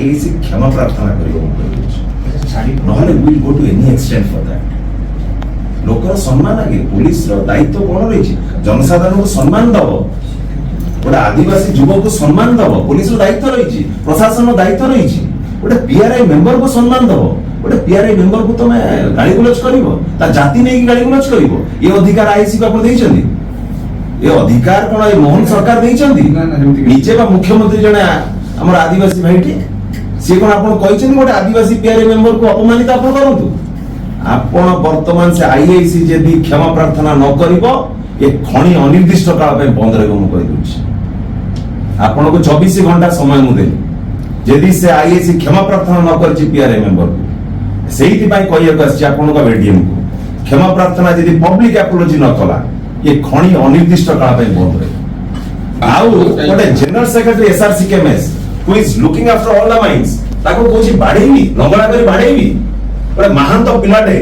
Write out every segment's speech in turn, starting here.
IIC क्षमा प्रार्थना करियो नहले will go to any extent for that लोकर सम्मान आगे पुलिस रो दायित्व कोन रही जनसाधारण को सम्मान दबो गोटे आदिवासी युवक को सम्मान दबो पुलिस रो दायित्व रही प्रशासन रो दायित्व रही गोटे पीआरआई मेंबर को सम्मान दबो गोटे पीआरआई मेंबर को तुम गाली गुलज करिवो ता जाति नै गाली गुलज करिवो ये अधिकार आईसी को आपण देइछन्ती ये अधिकार कोन ए मोहन सरकार देइछन्ती निजे बा मुख्यमंत्री जने हमर आदिवासी भाईटी से कोन आपण कहिछन गोटे आदिवासी पीआरआई मेंबर को अपमानित आपण करंतु आपण वर्तमान से आईआईसी जदि क्षमा प्रार्थना न करिवो ये खणी अनिर्दिष्ट काल पे बंद रहबो मु कहि दूछि आपण को 24 घंटा समय मु देली जदि से आईआईसी क्षमा प्रार्थना न करछि पीआरआई मेंबर को सेहिति पई कहिया करछि आपण का एडीएम को क्षमा प्रार्थना जदि पब्लिक अपोलॉजी न कला ये खणी अनिर्दिष्ट काल पे बंद रहबो आउ गोटे general secretary SRC KMS who is looking after all the mines ताको कोछि बाढेइबी लंगड़ा करी बाढेइबी गोटे महान तो पिलाटे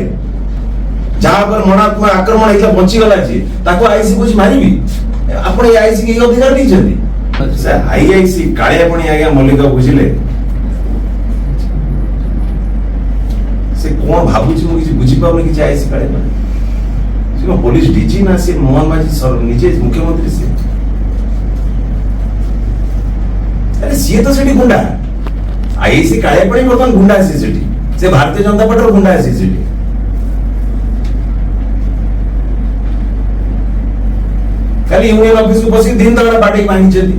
जहाँ पर मनात्मक आक्रमण इतला बंची गला छी ताको आईसी कुछ मारिबी आपण ए आईसी के अधिकार दी जंदी से आईआईसी काळे पण आज्ञा मल्लिक बुझिले से कोन भाबुची मु किछि बुझी पाउनी किछि आईसी काळे पण से पुलिस डीजी ना से मोहन माझी सर निजे मुख्यमंत्री से अरे सीए तो सेठी गुंडा आईआईसी काळे पण बर्तमान गुंडा से सेठी से भारतीय जनता पार्टी गुंडा है सीसीटी खाली यूनियन ऑफिस को बसी दिन तक बाटे मांगी चली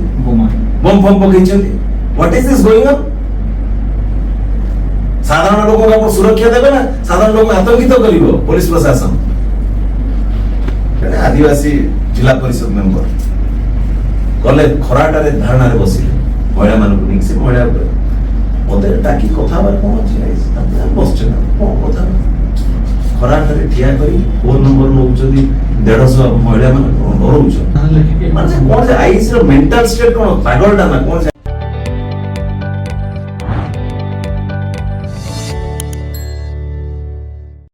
बम फम पकई चली what is this going on साधारण लोगों का सुरक्षा देबे ना साधारण लोग आतंकित करिवो पुलिस प्रशासन आदिवासी जिला परिषद मेंबर गले खराटा रे धारणा रे बसिले महिला मानक निक से महिला मते टाकी कथा बार कोन अछि आइस बसछ ना कोन कथा खराटारे ठिया करी फोन नंबर नउचदी 150 महिला माने डरउछ माने कोन से आइस रो मेंटल स्टेट कोन पागलटा ना कोन से